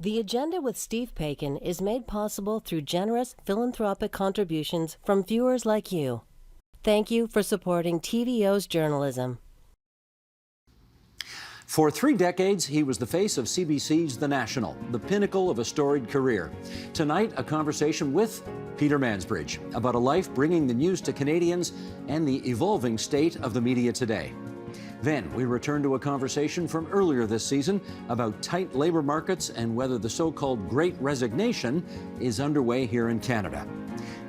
The Agenda with Steve Paikin is made possible through generous philanthropic contributions from viewers like you. Thank you for supporting TVO's journalism. For 3 decades, he was the face of CBC's The National, the pinnacle of a storied career. Tonight, a conversation with Peter Mansbridge about a life bringing the news to Canadians and the evolving state of the media today. Then we return to a conversation from earlier this season about tight labor markets and whether the so-called Great Resignation is underway here in Canada.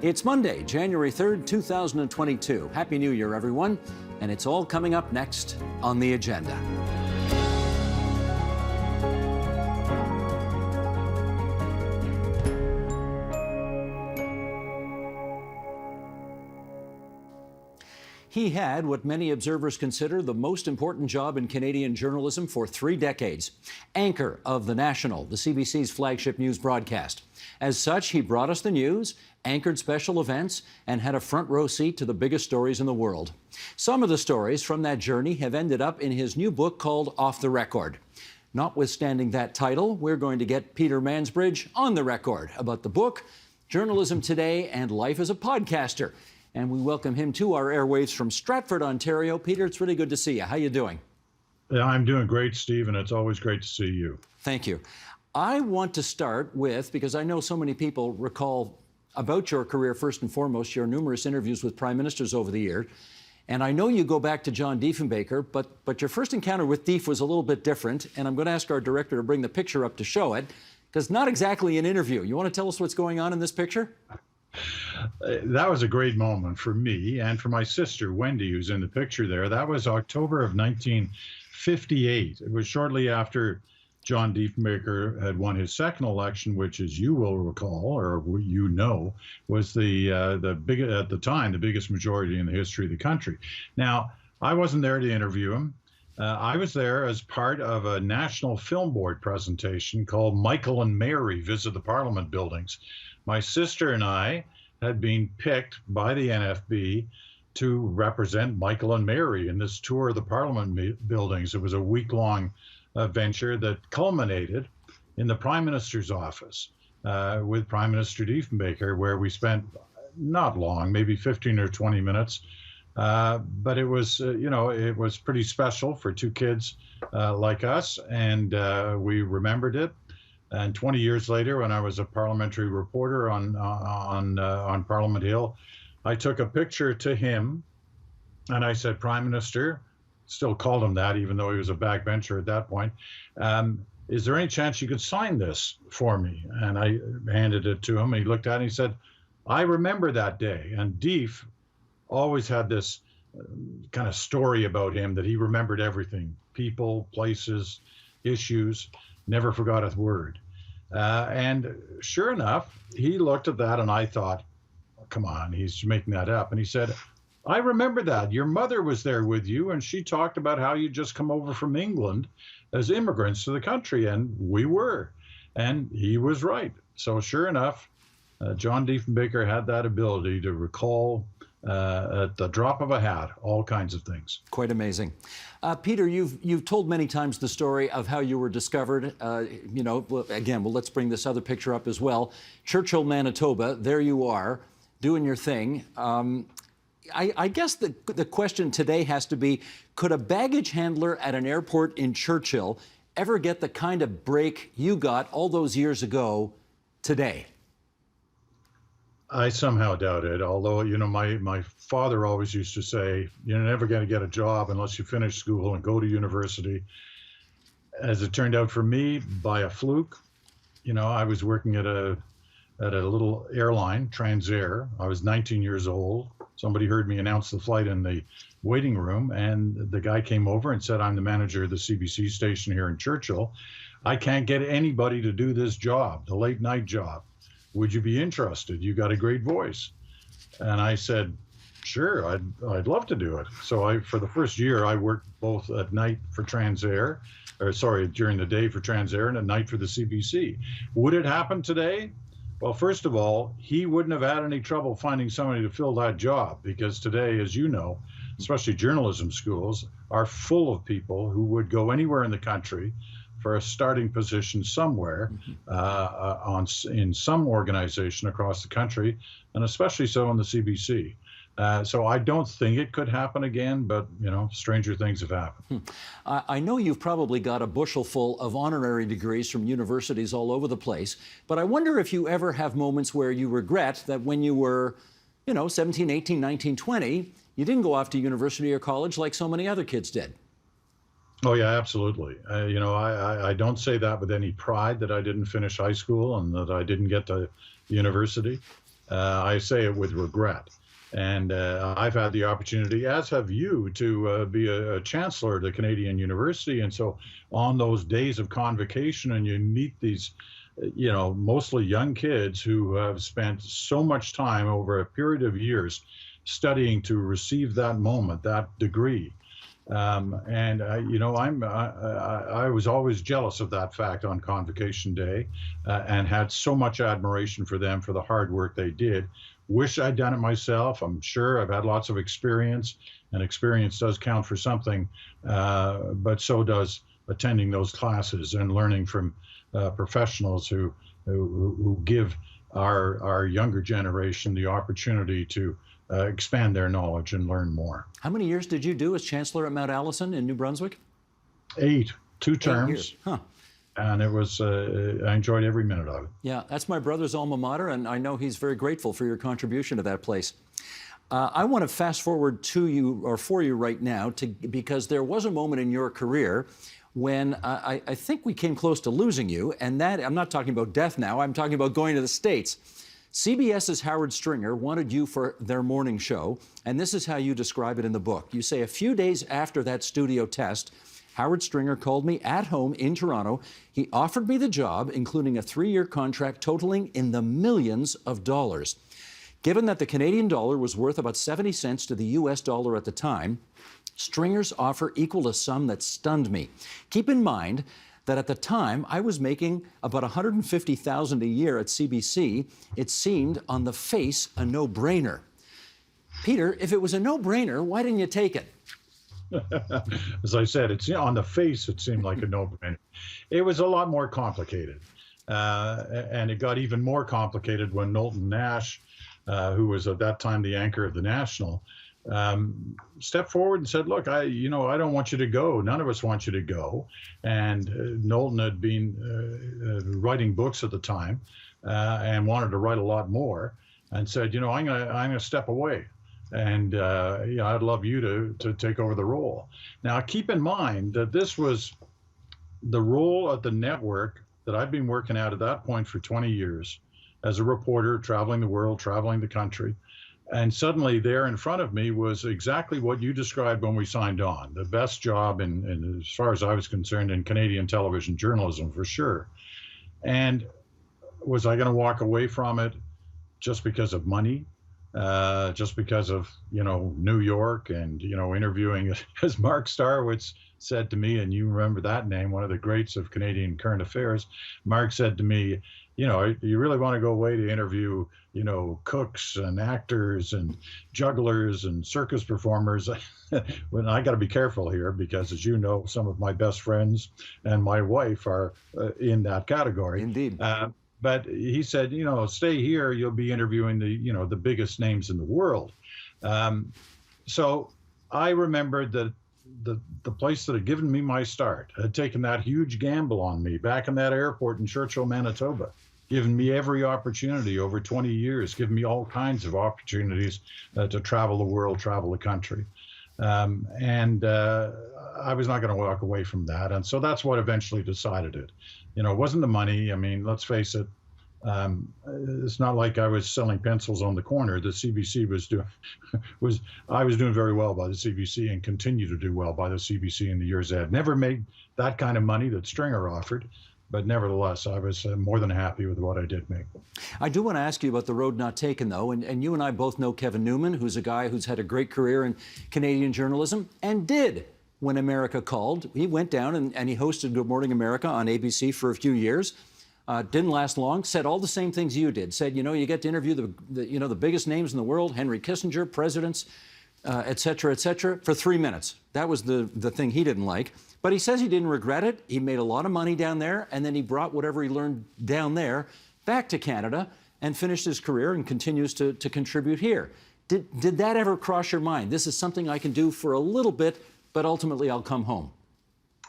It's Monday, January 3rd, 2022. Happy New Year, everyone. And it's all coming up next on The Agenda. He had what many observers consider the most important job in Canadian journalism for 3 decades. Anchor of The National, the CBC's flagship news broadcast. As such, he brought us the news, anchored special events, and had a front row seat to the biggest stories in the world. Some of the stories from that journey have ended up in his new book called Off the Record. Notwithstanding that title, we're going to get Peter Mansbridge on the record about the book, journalism today, and life as a podcaster. And we welcome him to our airwaves from Stratford, Ontario. Peter, it's really good to see you. How you doing? Yeah, I'm doing great, Steve, and it's always great to see you. Thank you. I want to start with, because I know so many people recall about your career, first and foremost, your numerous interviews with prime ministers over the years. And I know you go back to John Diefenbaker, but your first encounter with Dief was a little bit different. And I'm going to ask our director to bring the picture up to show it, because not exactly an interview. You want to tell us what's going on in this picture? That was a great moment for me and for my sister, Wendy, who's in the picture there. That was October of 1958. It was shortly after John Diefenbaker had won his second election, which, as you will recall, or you know, was the big, at the time, the biggest majority in the history of the country. Now, I wasn't there to interview him. I was there as part of a National Film Board presentation called Michael and Mary Visit the Parliament Buildings. My sister and I had been picked by the NFB to represent Michael and Mary in this tour of the Parliament buildings. It was a week-long venture that culminated in the Prime Minister's office with Prime Minister Diefenbaker, where we spent not long, maybe 15 or 20 minutes. But it was, it was pretty special for 2 kids like us, and we remembered it. And 20 years later, when I was a parliamentary reporter on Parliament Hill, I took a picture to him, and I said, "Prime Minister," still called him that, even though he was a backbencher at that point, "is there any chance you could sign this for me?" And I handed it to him. He looked at it and he said, "I remember that day." And Dief always had this kind of story about him that he remembered everything: people, places, issues, never forgot a word. And sure enough, he looked at that and I thought, come on, he's making that up. And he said, "I remember that. Your mother was there with you and she talked about how you just come over from England as immigrants to the country." And we were. And he was right. So sure enough, John Diefenbaker had that ability to recall at the drop of a hat all kinds of things. Quite amazing. Peter, you've told many times the story of how you were discovered. Again, let's bring this other picture up as well. Churchill, Manitoba, there you are, doing your thing. I guess the question today has to be, could a baggage handler at an airport in Churchill ever get the kind of break you got all those years ago today? I somehow doubt it, although, my father always used to say, "You're never going to get a job unless you finish school and go to university." As it turned out for me, by a fluke, I was working at a little airline, Transair. I was 19 years old. Somebody heard me announce the flight in the waiting room, and the guy came over and said, "I'm the manager of the CBC station here in Churchill. I can't get anybody to do this job, the late night job. Would you be interested? You got a great voice." And I said, "Sure, I'd love to do it." So for the first year, I worked both at night for Transair, during the day for Transair and at night for the CBC. Would it happen today? Well, first of all, he wouldn't have had any trouble finding somebody to fill that job, because today, as you know, especially journalism schools are full of people who would go anywhere in the country for a starting position somewhere in some organization across the country, and especially so in the CBC. So I don't think it could happen again, but, stranger things have happened. I know you've probably got a bushel full of honorary degrees from universities all over the place, but I wonder if you ever have moments where you regret that when you were, 17, 18, 19, 20, you didn't go off to university or college like so many other kids did. Oh, yeah, absolutely. I don't say that with any pride that I didn't finish high school and that I didn't get to university. I say it with regret. And I've had the opportunity, as have you, to be a chancellor at a Canadian university. And so on those days of convocation, and you meet these, mostly young kids who have spent so much time over a period of years studying to receive that moment, that degree. I was always jealous of that fact on Convocation Day, and had so much admiration for them for the hard work they did. Wish I'd done it myself. I'm sure I've had lots of experience, and experience does count for something, but so does attending those classes and learning from professionals who give our younger generation the opportunity to expand their knowledge and learn more. How many years did you do as chancellor at Mount Allison in New Brunswick? 8, 2 terms. 8 years. Huh. And it was, I enjoyed every minute of it. Yeah, that's my brother's alma mater, and I know he's very grateful for your contribution to that place. I want to fast forward to you, or for you right now, because there was a moment in your career when I think we came close to losing you, and that, I'm not talking about death now, I'm talking about going to the States. CBS's Howard Stringer wanted you for their morning show, and this is how you describe it in the book. You say, a few days after that studio test, Howard Stringer called me at home in Toronto. He offered me the job, including a 3-year contract totaling in the millions of dollars. Given that the Canadian dollar was worth about 70 cents to the US dollar at the time, Stringer's offer equaled a sum that stunned me. Keep in mind that at the time I was making about $150,000 a year at CBC. It seemed on the face a no-brainer. Peter, if it was a no-brainer, why didn't you take it? As I said, it's on the face, it seemed like a no-brainer. It was a lot more complicated. And it got even more complicated when Knowlton Nash, who was at that time the anchor of the National, stepped forward and said, look, I don't want you to go. None of us want you to go. And Knowlton had been writing books at the time and wanted to write a lot more, and said, I'm gonna step away. And I'd love you to take over the role. Now, keep in mind that this was the role at the network that I'd been working at that point for 20 years as a reporter, traveling the world, traveling the country. And suddenly there in front of me was exactly what you described when we signed on, the best job in as far as I was concerned, in Canadian television journalism, for sure. And was I going to walk away from it just because of money? Just because of, New York and, interviewing, as Mark Starwitz said to me, and you remember that name, one of the greats of Canadian current affairs. Mark said to me, you really want to go away to interview, cooks and actors and jugglers and circus performers? Well, I got to be careful here because, as you know, some of my best friends and my wife are in that category. Indeed. But he said, stay here, you'll be interviewing the biggest names in the world. So I remembered that the place that had given me my start had taken that huge gamble on me back in that airport in Churchill, Manitoba, given me every opportunity over 20 years, given me all kinds of opportunities to travel the world, travel the country. And I was not going to walk away from that. And so that's what eventually decided it. It wasn't the money. I mean, let's face it. It's not like I was selling pencils on the corner. The CBC I was doing very well by the CBC and continue to do well by the CBC in the years ahead. Never made that kind of money that Stringer offered, but nevertheless, I was more than happy with what I did make. I do want to ask you about the road not taken, though, and you and I both know Kevin Newman, who's a guy who's had a great career in Canadian journalism, and did when America called. He went down and he hosted Good Morning America on ABC for a few years. Didn't last long. Said all the same things you did. Said, you get to interview the biggest names in the world: Henry Kissinger, presidents, et cetera, for 3 minutes. That was the thing he didn't like. But he says he didn't regret it. He made a lot of money down there, and then he brought whatever he learned down there back to Canada and finished his career and continues to contribute here. Did that ever cross your mind? This is something I can do for a little bit, but ultimately I'll come home.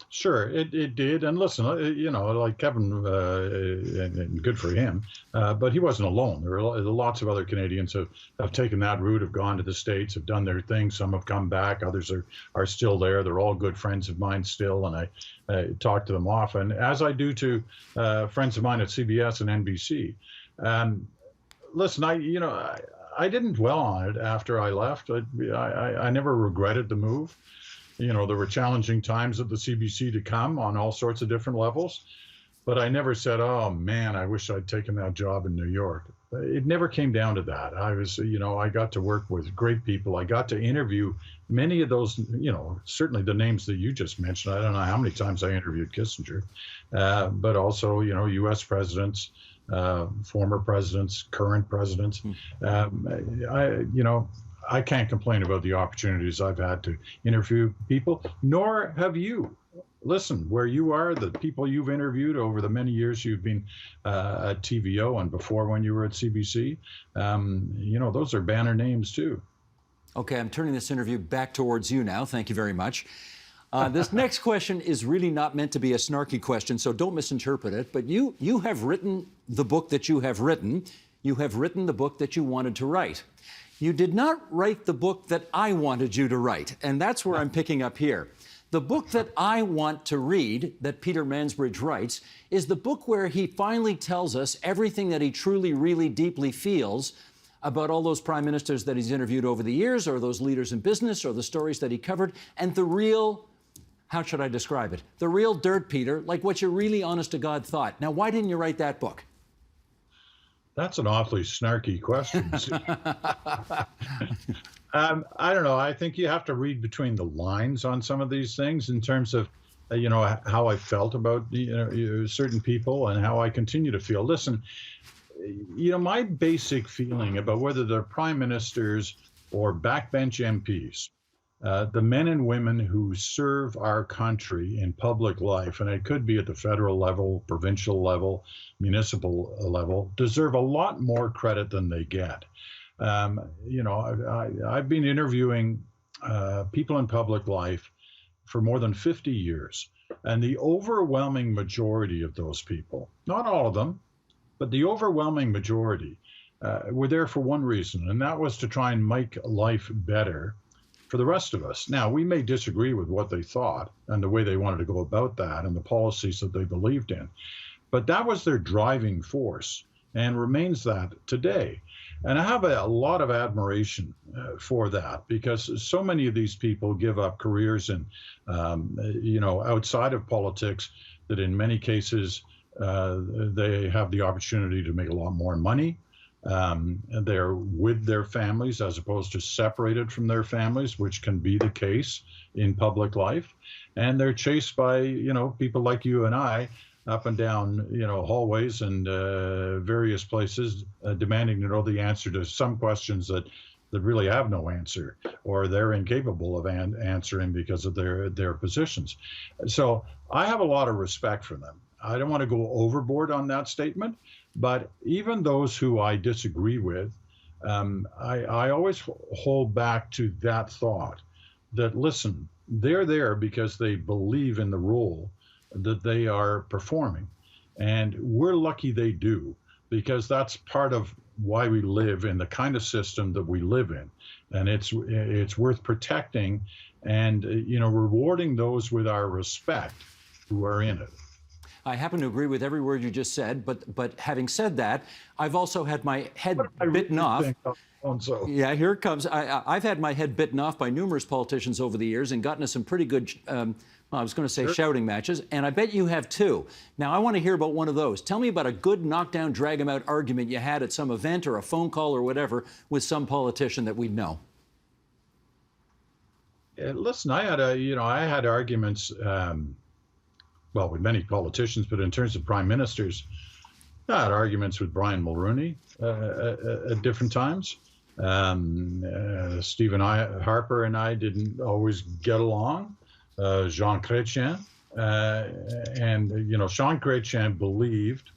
Sure, it did. And listen, you know, like Kevin, and good for him, but he wasn't alone. There are lots of other Canadians who have taken that route, have gone to the States, have done their thing. Some have come back, others are still there. They're all good friends of mine still, and I talk to them often, as I do to friends of mine at CBS and NBC. Listen, I didn't dwell on it after I left. I never regretted the move. You know, there were challenging times at the CBC to come on all sorts of different levels, but I never said, oh man, I wish I'd taken that job in New York. It never came down to that. I got to work with great people. I got to interview many of those, you know, certainly the names that you just mentioned. I don't know how many times I interviewed Kissinger, but also, you know, U.S. presidents, former presidents, current presidents. I can't complain about the opportunities I've had to interview people, nor have you. Listen, where you are, the people you've interviewed over the many years you've been at TVO and before when you were at CBC, you know, those are banner names too. Okay, I'm turning this interview back towards you now. Thank you very much. This next question is really not meant to be a snarky question, so don't misinterpret it. But you have written the book that you have written. You have written the book that you wanted to write. You did not write the book that I wanted you to write, and that's where I'm picking up here. The book that I want to read, that Peter Mansbridge writes, is the book where he finally tells us everything that he truly, really deeply feels about all those prime ministers that he's interviewed over the years, or those leaders in business, or the stories that he covered, and the real, how should I describe it? The real dirt, Peter, like what you really honest to God thought. Now, why didn't you write that book? That's an awfully snarky question. I don't know. I think you have to read between the lines on some of these things in terms of, you know, how I felt about, certain people and how I continue to feel. Listen, you know, my basic feeling about whether they're prime ministers or backbench MPs, the men and women who serve our country in public life, and it could be at the federal level, provincial level, municipal level, deserve a lot more credit than they get. You know, I've been interviewing people in public life for more than 50 years, and the overwhelming majority of those people, not all of them, but the overwhelming majority, were there for one reason, and that was to try and make life better for the rest of us. Now, we may disagree with what they thought and the way they wanted to go about that and the policies that they believed in, but that was their driving force and remains that today. And I have a lot of admiration for that, because so many of these people give up careers in, you know, outside of politics, that in many cases they have the opportunity to make a lot more money. They're with their families as opposed to separated from their families, which can be the case in public life. And they're chased by, you know, people like you and I up and down, you know, hallways and various places, demanding to know the answer to some questions that really have no answer, or they're incapable of answering because of their positions. So I have a lot of respect for them. I don't want to go overboard on that statement, but even those who I disagree with, I always hold back to that thought that, listen, they're there because they believe in the role that they are performing. And we're lucky they do, because that's part of why we live in the kind of system that we live in. And it's worth protecting and, you know, rewarding those with our respect who are in it. I happen to agree with every word you just said, but having said that, I've also had my head bitten off. Yeah, here it comes. I've had my head bitten off by numerous politicians over the years and gotten to some pretty good, well, I was going to say shouting matches, and I bet you have too. Now, I want to hear about one of those. Tell me about a good knockdown, drag-em-out argument you had at some event or a phone call or whatever with some politician that we'd know. Listen, I had arguments, well, with many politicians, but in terms of prime ministers, I had arguments with Brian Mulroney at different times. Stephen Harper and I didn't always get along. Jean Chrétien. And, Jean Chrétien believed,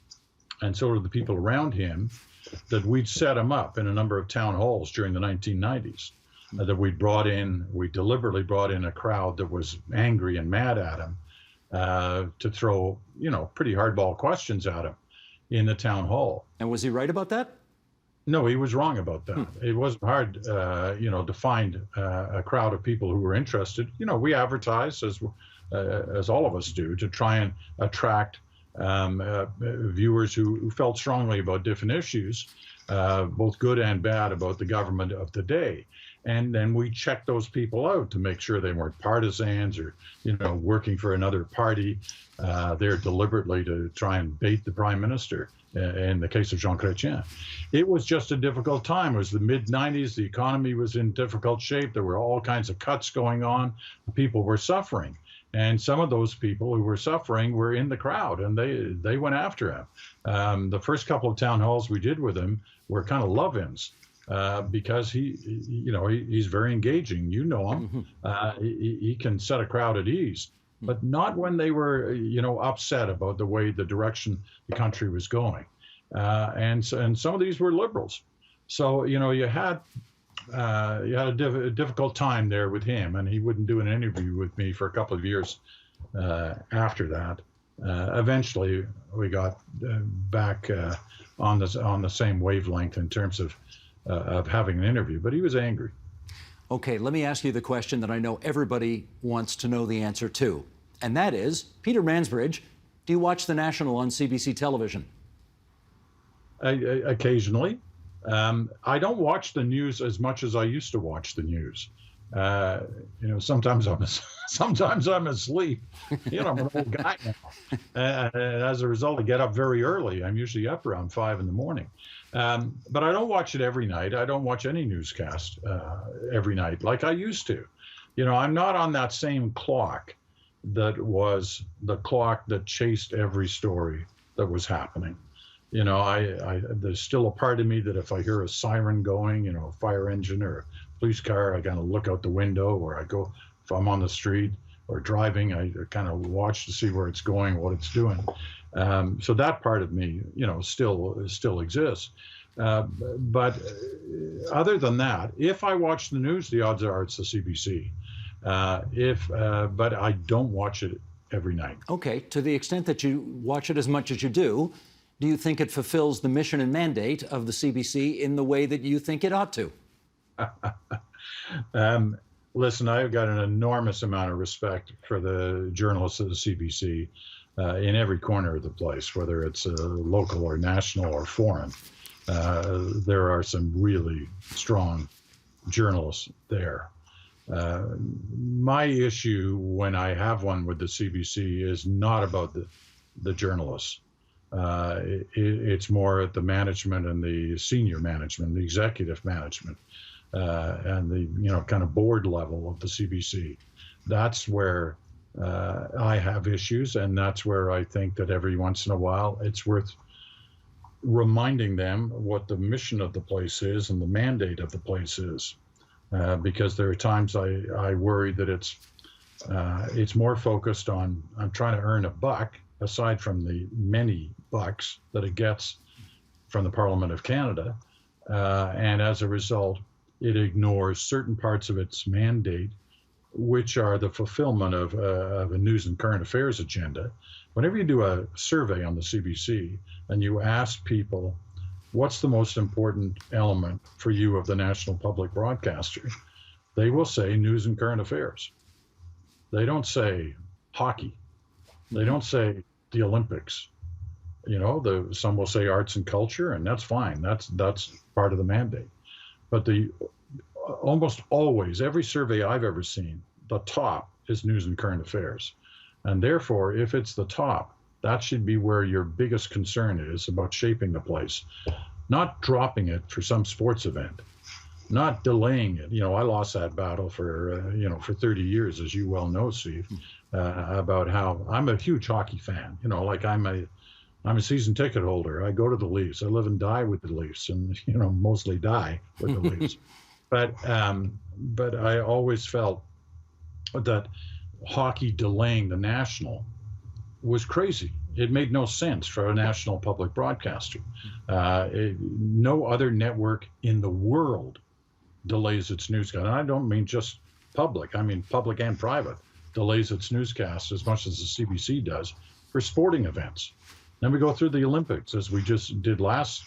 and so did the people around him, that we'd set him up in a number of town halls during the 1990s. That we deliberately brought in a crowd that was angry and mad at him to throw, pretty hardball questions at him in the town hall. And was he right about that? No, he was wrong about that. It wasn't hard, to find a crowd of people who were interested. We advertise, as all of us do, to try and attract viewers who felt strongly about different issues, both good and bad, about the government of the day. And then we check those people out to make sure they weren't partisans or, working for another party there deliberately to try and bait the prime minister. In the case of Jean Chrétien, it was just a difficult time. It was the mid-90s. The economy was in difficult shape. There were all kinds of cuts going on. People were suffering. And some of those people who were suffering were in the crowd, and they went after him. The first couple of town halls we did with him were kind of love-ins. Because he's very engaging. You know him. He can set a crowd at ease, but not when they were, upset about the direction the country was going. And some of these were liberals. So, you had a difficult time there with him, and he wouldn't do an interview with me for a couple of years after that. Eventually, we got back on the same wavelength in terms of having an interview, but he was angry. Okay, let me ask you the question that I know everybody wants to know the answer to, and that is, Peter Mansbridge, do you watch The National on CBC television? Occasionally. I don't watch the news as much as I used to watch the news. Sometimes I'm asleep. I'm an old guy now. As a result, I get up very early. I'm usually up around 5 in the morning. But I don't watch it every night. I don't watch any newscast every night like I used to. I'm not on that same clock that was the clock that chased every story that was happening. There's still a part of me that if I hear a siren going, a fire engine or a police car, I kind of look out the window, or I go, if I'm on the street or driving, I kind of watch to see where it's going, what it's doing. So that part of me, still exists. But other than that, if I watch the news, the odds are it's the CBC. But I don't watch it every night. Okay, to the extent that you watch it as much as you do you think it fulfills the mission and mandate of the CBC in the way that you think it ought to? Listen, I've got an enormous amount of respect for the journalists of the CBC in every corner of the place, whether it's local or national or foreign. There are some really strong journalists there. My issue when I have one with the CBC is not about the journalists. It's more at the management and the senior management, the executive management, and the kind of board level of the CBC. That's where I have issues, and that's where I think that every once in a while it's worth reminding them what the mission of the place is and the mandate of the place is, because there are times I worry that it's more focused on I'm trying to earn a buck, aside from the many bucks that it gets from the Parliament of Canada. And as a result, it ignores certain parts of its mandate, which are the fulfillment of a news and current affairs agenda. Whenever you do a survey on the CBC and you ask people, what's the most important element for you of the national public broadcaster? They will say news and current affairs. They don't say hockey. They don't say the Olympics. Some will say arts and culture, and that's fine. That's part of the mandate. But almost always, every survey I've ever seen, the top is news and current affairs. And therefore, if it's the top, that should be where your biggest concern is about shaping the place, not dropping it for some sports event, not delaying it. I lost that battle for 30 years, as you well know, Steve. About how I'm a huge hockey fan, I'm I'm a season ticket holder. I go to the Leafs. I live and die with the Leafs, and mostly die with the Leafs. But I always felt that hockey delaying the national was crazy. It made no sense for a national public broadcaster. No other network in the world delays its newscast. And I don't mean just public. I mean public and private delays its newscast as much as the CBC does for sporting events. Then we go through the Olympics, as we just did last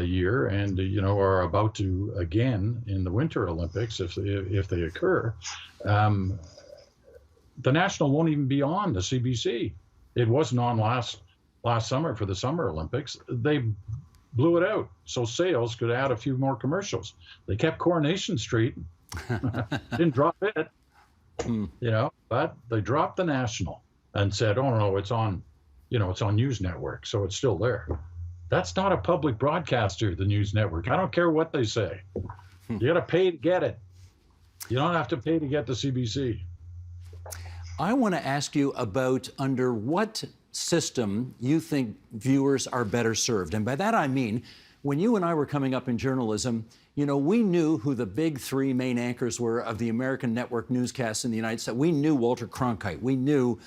year, and are about to again in the Winter Olympics if they occur. The national won't even be on the CBC. It wasn't on last summer for the Summer Olympics. They blew it out so sales could add a few more commercials. They kept Coronation Street, didn't drop it, but they dropped the national and said, "Oh no, it's on, it's on News Network, so it's still there." That's not a public broadcaster, the News Network. I don't care what they say. You got to pay to get it. You don't have to pay to get the CBC. I want to ask you about under what system you think viewers are better served. And by that I mean, when you and I were coming up in journalism, we knew who the big three main anchors were of the American network newscasts in the United States. We knew Walter Cronkite. We knew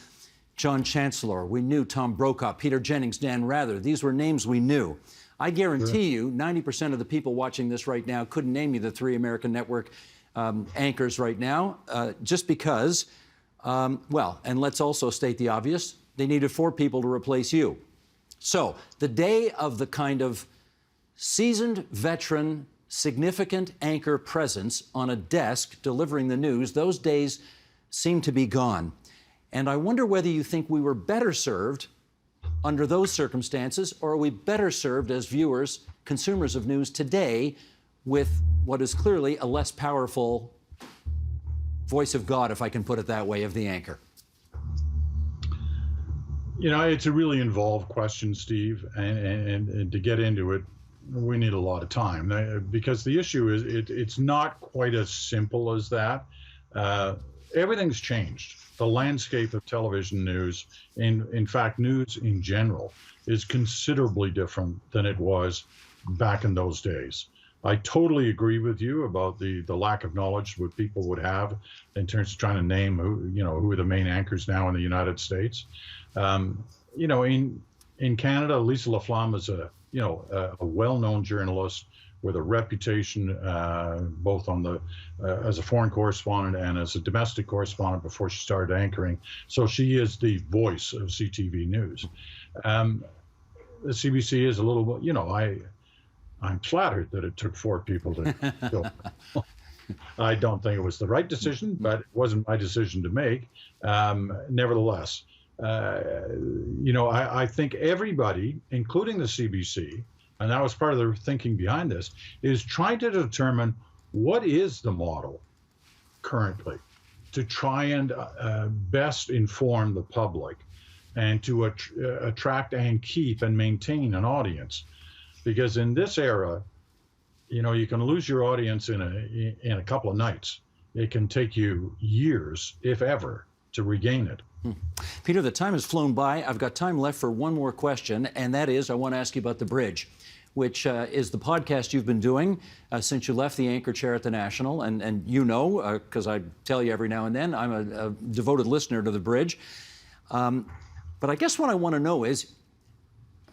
John Chancellor. We knew Tom Brokaw, Peter Jennings, Dan Rather. These were names we knew. I guarantee you 90% of the people watching this right now couldn't name you the three American network anchors right now, just because, and let's also state the obvious, they needed 4 people to replace you. So the day of the kind of seasoned veteran, significant anchor presence on a desk delivering the news, those days seem to be gone. And I wonder whether you think we were better served under those circumstances, or are we better served as viewers, consumers of news today, with what is clearly a less powerful voice of God, if I can put it that way, of the anchor? It's a really involved question, Steve, and to get into it, we need a lot of time, because the issue is it's not quite as simple as that. Everything's changed. The landscape of television news, in fact, news in general, is considerably different than it was back in those days. I totally agree with you about the lack of knowledge what people would have in terms of trying to name who are the main anchors now in the United States. In Canada, Lisa Laflamme is a well-known journalist with a reputation both on as a foreign correspondent and as a domestic correspondent before she started anchoring. So she is the voice of CTV News. The CBC is a little, I'm flattered that it took 4 people to go. I don't think it was the right decision, but it wasn't my decision to make. Nevertheless, I think everybody, including the CBC, and that was part of the thinking behind this, is trying to determine what is the model currently to try and best inform the public and to attract and keep and maintain an audience. Because in this era, you can lose your audience in a couple of nights. It can take you years, if ever, to regain it. Peter, the time has flown by. I've got time left for one more question, and that is I want to ask you about The Bridge, which is the podcast you've been doing since you left the anchor chair at the National. And because I tell you every now and then, I'm a devoted listener to The Bridge. But I guess what I want to know is,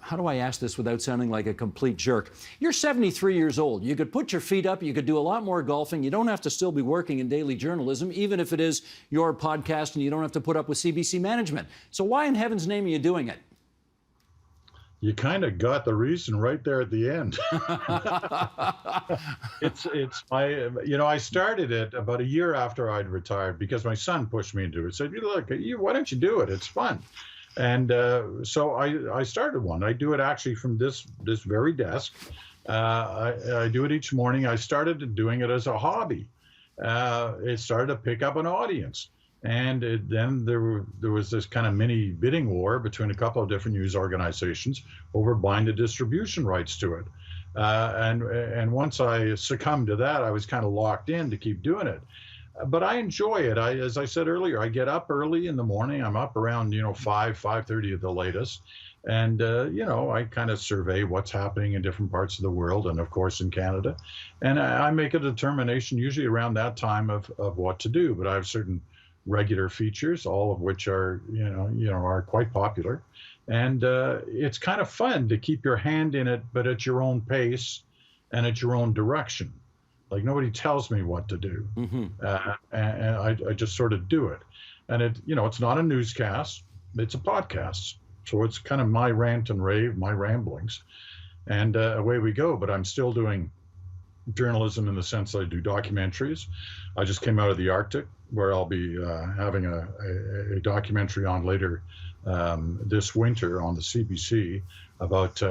how do I ask this without sounding like a complete jerk? You're 73 years old. You could put your feet up. You could do a lot more golfing. You don't have to still be working in daily journalism, even if it is your podcast and you don't have to put up with CBC management. So why in heaven's name are you doing it? You kind of got the reason right there at the end. It's my, I started it about a year after I'd retired because my son pushed me into it. Said, look, why don't you do it? It's fun. And so I started one. I do it actually from this very desk. I do it each morning. I started doing it as a hobby. It started to pick up an audience. And then there was this kind of mini bidding war between a couple of different news organizations over buying the distribution rights to it. And once I succumbed to that, I was kind of locked in to keep doing it. But I enjoy it. As I said earlier, I get up early in the morning. I'm up around 5:30 at the latest, And, I kind of survey what's happening in different parts of the world and, of course, in Canada. And I make a determination usually around that time of what to do. But I have certain regular features, all of which are, are quite popular. And it's kind of fun to keep your hand in it, but at your own pace and at your own direction. Like nobody tells me what to do. And I just sort of do it. And it's not a newscast, it's a podcast. So it's kind of my rant and rave, my ramblings, and away we go. But I'm still doing journalism in the sense that I do documentaries. I just came out of the Arctic, where I'll be having a documentary on later this winter on the CBC about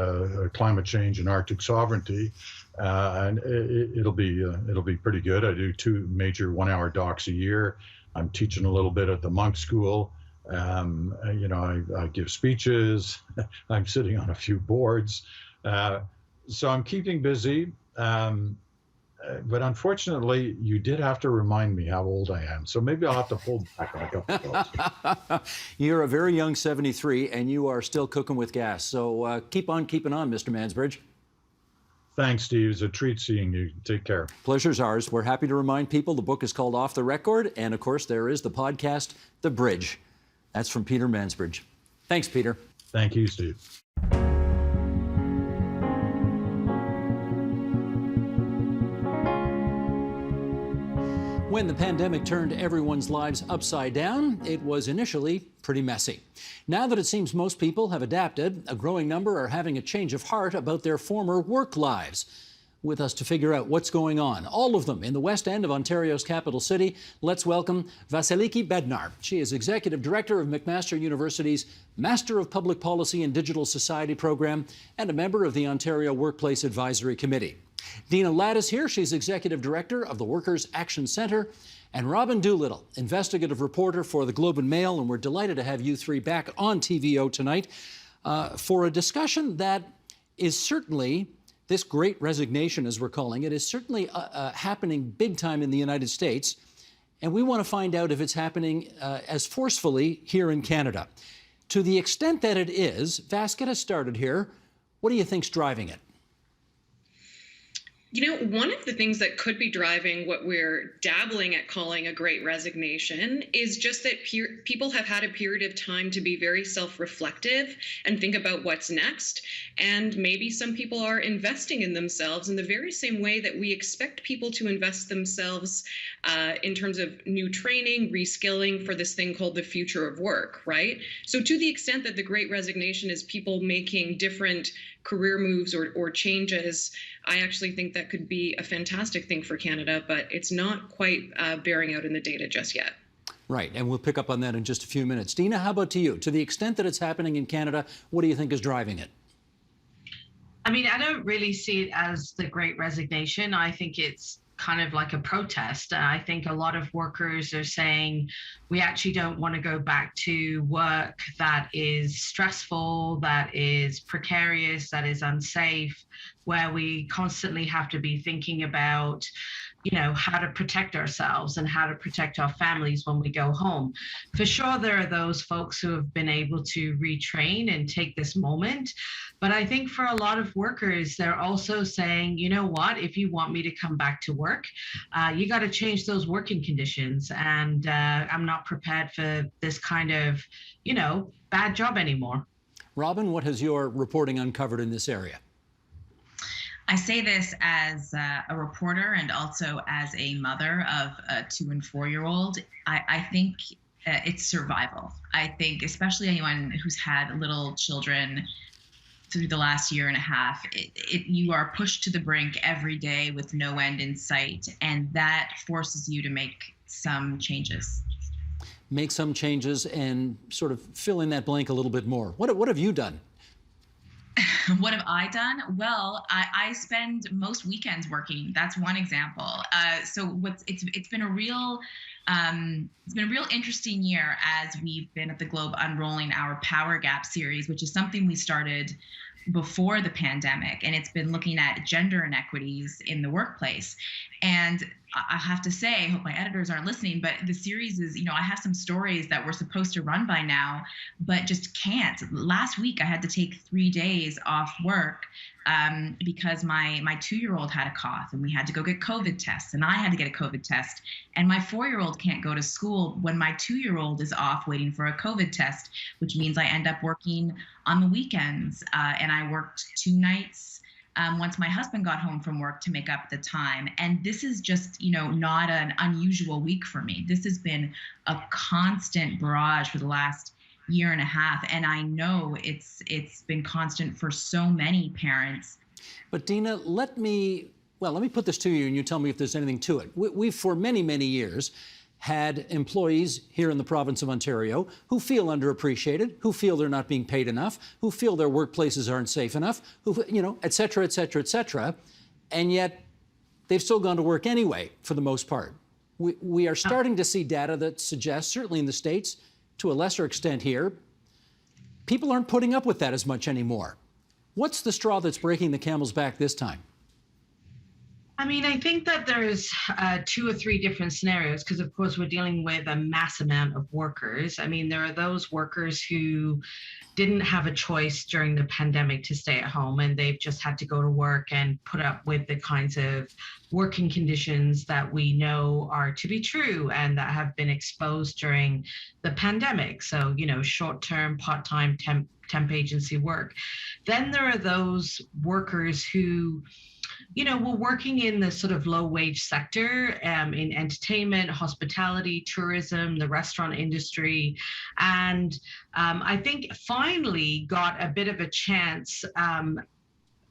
climate change and Arctic sovereignty, and it'll be pretty good. I do 2 major 1-hour docs a year. I'm teaching a little bit at the Monk School. I give speeches. I'm sitting on a few boards. So I'm keeping busy. But unfortunately, you did have to remind me how old I am. So maybe I'll have to pull back on a couple of those. You're a very young 73, and you are still cooking with gas. So keep on keeping on, Mr. Mansbridge. Thanks, Steve. It's a treat seeing you. Take care. Pleasure's ours. We're happy to remind people the book is called Off the Record. And, of course, there is the podcast, The Bridge. That's from Peter Mansbridge. Thanks, Peter. Thank you, Steve. When the pandemic turned everyone's lives upside down, it was initially pretty messy. Now that it seems most people have adapted, a growing number are having a change of heart about their former work lives. With us to figure out what's going on, all of them in the West End of Ontario's capital city, let's welcome Vasiliki Bednar. She is Executive Director of McMaster University's Master of Public Policy and Digital Society program and a member of the Ontario Workplace Advisory Committee. Dina Ladd is here. She's Executive Director of the Workers' Action Centre. And Robin Doolittle, investigative reporter for the Globe and Mail. And we're delighted to have you three back on TVO tonight for a discussion that is certainly, this great resignation, as we're calling it, is certainly happening big time in the United States. And we want to find out if it's happening as forcefully here in Canada. To the extent that it is, Vas, get us started here. What do you think's driving it? One of the things that could be driving what we're dabbling at calling a great resignation is just that people have had a period of time to be very self-reflective and think about what's next. And maybe some people are investing in themselves in the very same way that we expect people to invest themselves in terms of new training, reskilling for this thing called the future of work, right? So to the extent that the great resignation is people making different career moves or changes, I actually think that could be a fantastic thing for Canada, but it's not quite bearing out in the data just yet. Right, and we'll pick up on that in just a few minutes. Dina, how about to you? To the extent that it's happening in Canada, what do you think is driving it? I mean, I don't really see it as the great resignation. I think it's kind of like a protest. I think a lot of workers are saying we actually don't want to go back to work that is stressful, that is precarious, that is unsafe, where we constantly have to be thinking about, how to protect ourselves and how to protect our families when we go home. For sure, there are those folks who have been able to retrain and take this moment. But I think for a lot of workers, they're also saying, you know what, if you want me to come back to work, you got to change those working conditions. And I'm not prepared for this kind of, bad job anymore. Robin, what has your reporting uncovered in this area? I say this as a reporter and also as a mother of a 2- and 4-year-old. I think it's survival. I think especially anyone who's had little children through the last year and a half, you are pushed to the brink every day with no end in sight, and that forces you to make some changes. Make some changes and sort of fill in that blank a little bit more. What have you done? What have I done? Well, I spend most weekends working. That's one example. So it's been a real interesting year as we've been at the Globe unrolling our Power Gap series, which is something we started before the pandemic, and it's been looking at gender inequities in the workplace. And I have to say, I hope my editors aren't listening, but the series is, I have some stories that we're supposed to run by now, but just can't. Last week, I had to take 3 days off work because my 2-year-old had a cough and we had to go get COVID tests, and I had to get a COVID test. And my 4-year-old can't go to school when my 2-year-old is off waiting for a COVID test, which means I end up working on the weekends. And I worked 2 nights once my husband got home from work to make up the time. And this is just, not an unusual week for me. This has been a constant barrage for the last year and a half. And I know it's been constant for so many parents. But Dina, let me put this to you and you tell me if there's anything to it. We've for many, many years had employees here in the province of Ontario who feel underappreciated, who feel they're not being paid enough, who feel their workplaces aren't safe enough, who, et cetera, et cetera, et cetera. And yet they've still gone to work anyway, for the most part. We are starting to see data that suggests, certainly in the States, to a lesser extent here, people aren't putting up with that as much anymore. What's the straw that's breaking the camel's back this time? I mean, I think that there's 2 or 3 different scenarios because, of course, we're dealing with a mass amount of workers. I mean, there are those workers who didn't have a choice during the pandemic to stay at home, and they've just had to go to work and put up with the kinds of working conditions that we know are to be true and that have been exposed during the pandemic. So, short-term, part-time, temp agency work. Then there are those workers who we're working in the sort of low wage sector in entertainment, hospitality, tourism, the restaurant industry. And I think finally got a bit of a chance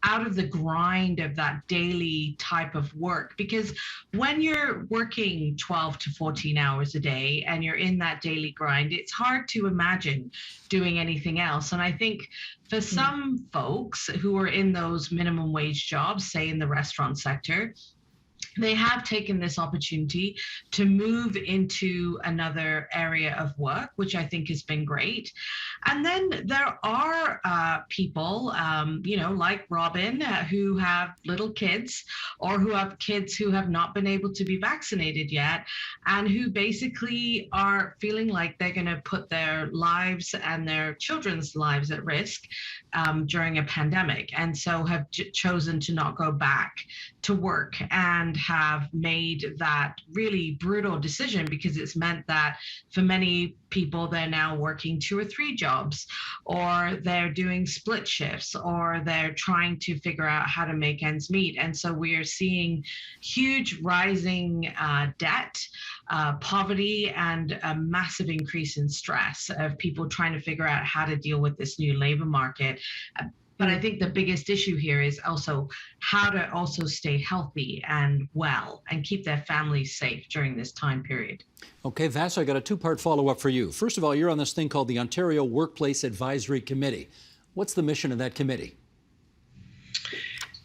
out of the grind of that daily type of work. Because when you're working 12 to 14 hours a day and you're in that daily grind, it's hard to imagine doing anything else. And I think for some folks who are in those minimum wage jobs, say in the restaurant sector, they have taken this opportunity to move into another area of work, which I think has been great. And then there are people, like Robin, who have little kids or who have kids who have not been able to be vaccinated yet, and who basically are feeling like they're going to put their lives and their children's lives at risk during a pandemic, and so have chosen to not go back to work and have made that really brutal decision, because it's meant that for many people, they're now working 2 or 3 jobs, or they're doing split shifts, or they're trying to figure out how to make ends meet. And so we are seeing huge rising debt, poverty, and a massive increase in stress of people trying to figure out how to deal with this new labor market. But I think the biggest issue here is also how to also stay healthy and well and keep their families safe during this time period. Okay, Vass, I got a 2-part follow-up for you. First of all, you're on this thing called the Ontario Workplace Advisory Committee. What's the mission of that committee?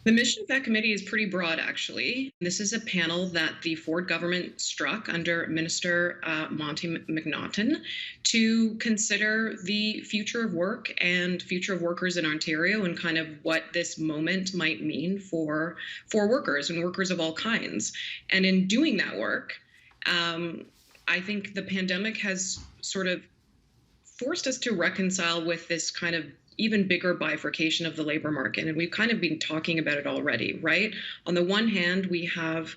The mission of that committee is pretty broad, actually. This is a panel that the Ford government struck under Minister Monty McNaughton to consider the future of work and future of workers in Ontario, and kind of what this moment might mean for workers and workers of all kinds. And in doing that work, I think the pandemic has sort of forced us to reconcile with this kind of even bigger bifurcation of the labor market. And we've kind of been talking about it already, right? On the one hand, we have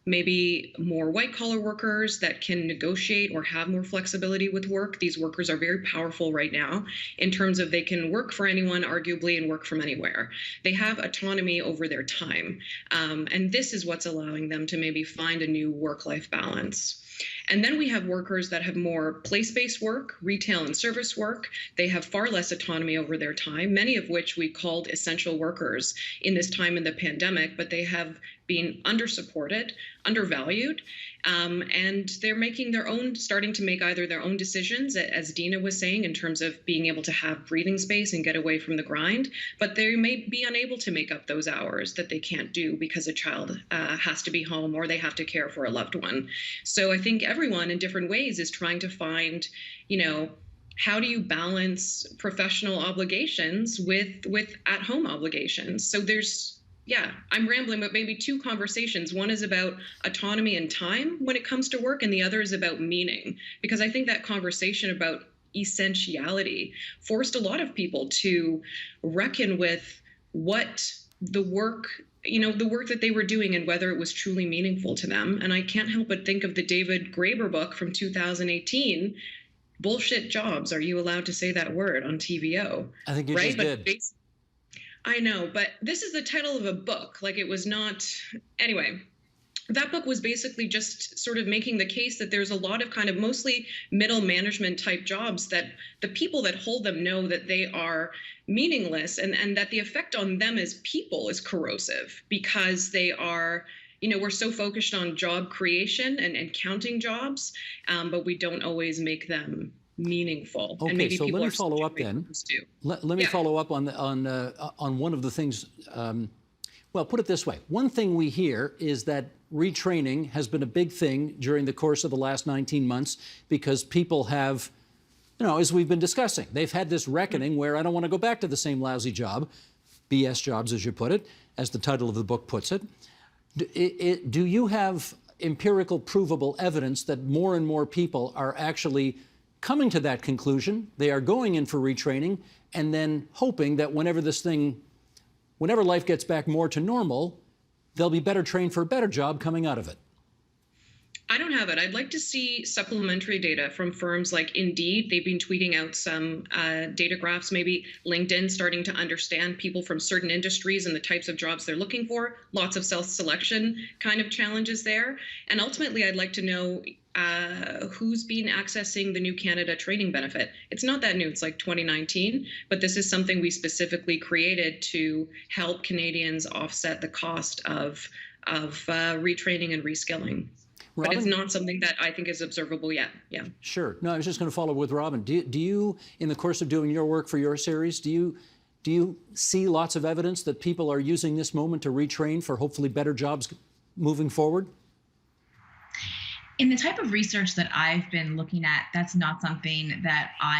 maybe more white-collar workers that can negotiate or have more flexibility with work. These workers are very powerful right now in terms of they can work for anyone, arguably, and work from anywhere. They have autonomy over their time. And this is what's allowing them to maybe find a new work-life balance. And then we have workers that have more place-based work, retail and service work. They have far less autonomy over their time, many of which we called essential workers in this time in the pandemic, but they have been undersupported, undervalued, and they're making their own, starting to make either their own decisions, as Dina was saying, in terms of being able to have breathing space and get away from the grind, but they may be unable to make up those hours that they can't do because a child has to be home or they have to care for a loved one. So I think everyone in different ways is trying to find, how do you balance professional obligations with at-home obligations? So there's Yeah, I'm rambling, but maybe two conversations. One is about autonomy and time when it comes to work, and the other is about meaning. Because I think that conversation about essentiality forced a lot of people to reckon with what the work, the work that they were doing and whether it was truly meaningful to them. And I can't help but think of the David Graeber book from 2018, Bullshit Jobs. Are you allowed to say that word on TVO? I think you Right? just did. I know, but this is the title of a book. Like, it was not. Anyway, that book was basically just sort of making the case that there's a lot of kind of mostly middle management type jobs that the people that hold them know that they are meaningless, and that the effect on them as people is corrosive because they are. We're so focused on job creation and counting jobs, but we don't always make them meaningful. Okay, and maybe so people let me are follow up then. Let me follow up on one of the things. Well, put it this way. One thing we hear is that retraining has been a big thing during the course of the last 19 months because people have, as we've been discussing, they've had this reckoning where I don't want to go back to the same lousy job, BS jobs as you put it, as the title of the book puts it. Do you have empirical provable evidence that more and more people are actually coming to that conclusion? They are going in for retraining and then hoping that whenever life gets back more to normal, they'll be better trained for a better job coming out of it. I don't have it. I'd like to see supplementary data from firms like Indeed. They've been tweeting out some data graphs, maybe LinkedIn starting to understand people from certain industries and the types of jobs they're looking for. Lots of self-selection kind of challenges there. And ultimately, I'd like to know who's been accessing the New Canada training benefit. It's not that new. It's like 2019, but this is something we specifically created to help Canadians offset the cost of retraining and reskilling. Robin? But it's not something that I think is observable yet. Yeah. Sure. No, I was just going to follow with Robin. Do you, in the course of doing your work for your series, do you see lots of evidence that people are using this moment to retrain for hopefully better jobs moving forward? In the type of research that I've been looking at, that's not something that I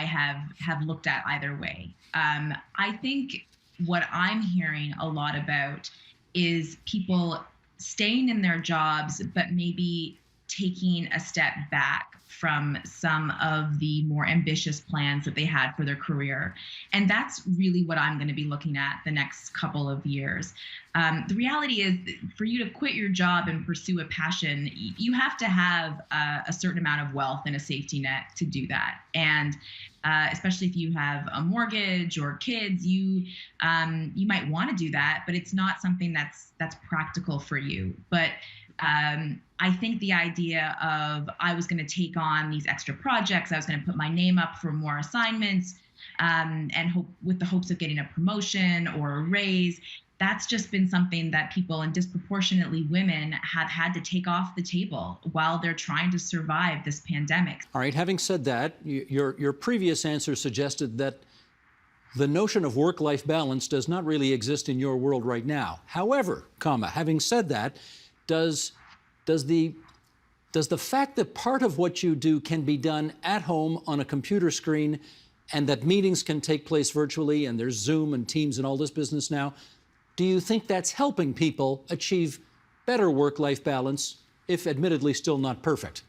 have looked at either way. I think what I'm hearing a lot about is people staying in their jobs, but maybe taking a step back from some of the more ambitious plans that they had for their career. And that's really what I'm going to be looking at the next couple of years. The reality is, for you to quit your job and pursue a passion, you have to have a certain amount of wealth and a safety net to do that. And especially if you have a mortgage or kids, you might want to do that, but it's not something that's practical for you. But I think the idea of I was going to take on these extra projects, I was going to put my name up for more assignments, and hope with the hopes of getting a promotion or a raise. That's just been something that people, and disproportionately women, have had to take off the table while they're trying to survive this pandemic. All right. Having said that, your previous answer suggested that the notion of work-life balance does not really exist in your world right now. However, having said that, does the fact that part of what you do can be done at home on a computer screen, and that meetings can take place virtually, and there's Zoom and Teams and all this business now, do you think that's helping people achieve better work-life balance, if admittedly still not perfect?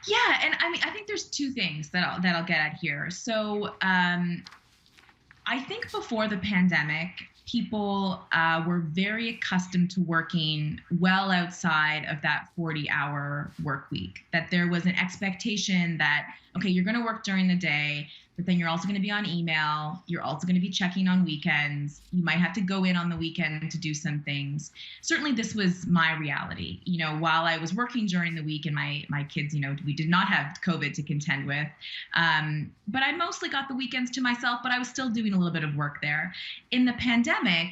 Yeah, and I mean, I think there's two things that I'll get at here. So I think before the pandemic, people were very accustomed to working well outside of that 40-hour work week, that there was an expectation that, okay, you're going to work during the day, but then you're also going to be on email. You're also going to be checking on weekends. You might have to go in on the weekend to do some things. Certainly, this was my reality. While I was working during the week and my kids, we did not have COVID to contend with. But I mostly got the weekends to myself, but I was still doing a little bit of work there. In the pandemic,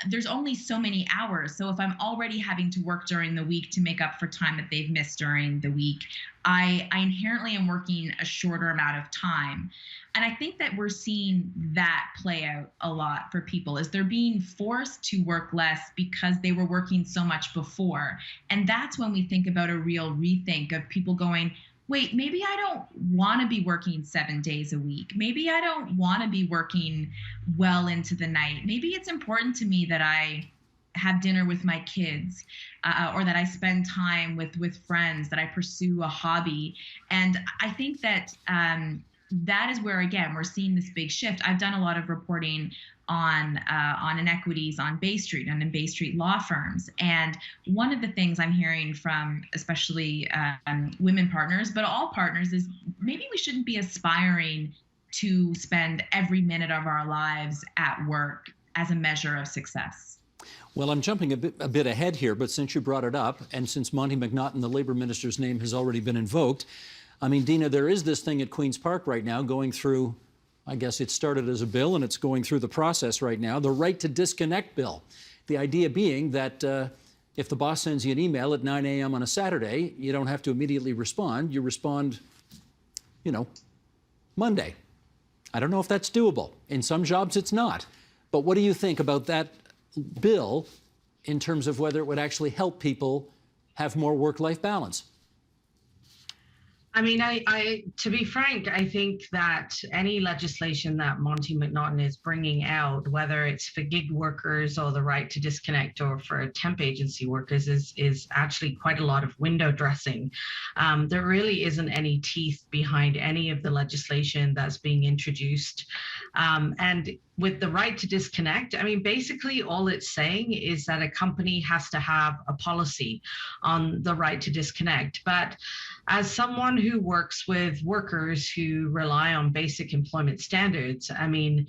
there's only so many hours. So if I'm already having to work during the week to make up for time that they've missed during the week, I inherently am working a shorter amount of time. And I think that we're seeing that play out a lot for people, is they're being forced to work less because they were working so much before. And that's when we think about a real rethink of people going, wait, maybe I don't want to be working 7 days a week. Maybe I don't want to be working well into the night. Maybe it's important to me that I have dinner with my kids, or that I spend time with friends, that I pursue a hobby. And I think that that is where, again, we're seeing this big shift. I've done a lot of reporting on inequities on Bay Street and in Bay Street law firms. And one of the things I'm hearing from especially women partners, but all partners, is maybe we shouldn't be aspiring to spend every minute of our lives at work as a measure of success. Well, I'm jumping a bit ahead here, but since you brought it up, and since Monty McNaughton, the Labour Minister's name, has already been invoked, I mean, Dina, there is this thing at Queen's Park right now going through, I guess it started as a bill and it's going through the process right now, the right to disconnect bill. The idea being that if the boss sends you an email at 9 a.m. on a Saturday, you don't have to immediately respond. You respond, you know, Monday. I don't know if that's doable. In some jobs, it's not. But what do you think about that bill in terms of whether it would actually help people have more work-life balance? I mean, to be frank, I think that any legislation that Monty McNaughton is bringing out, whether it's for gig workers or the right to disconnect or for temp agency workers, is actually quite a lot of window dressing. There really isn't any teeth behind any of the legislation that's being introduced. And with the right to disconnect, I mean, basically all it's saying is that a company has to have a policy on the right to disconnect. But as someone who works with workers who rely on basic employment standards, I mean,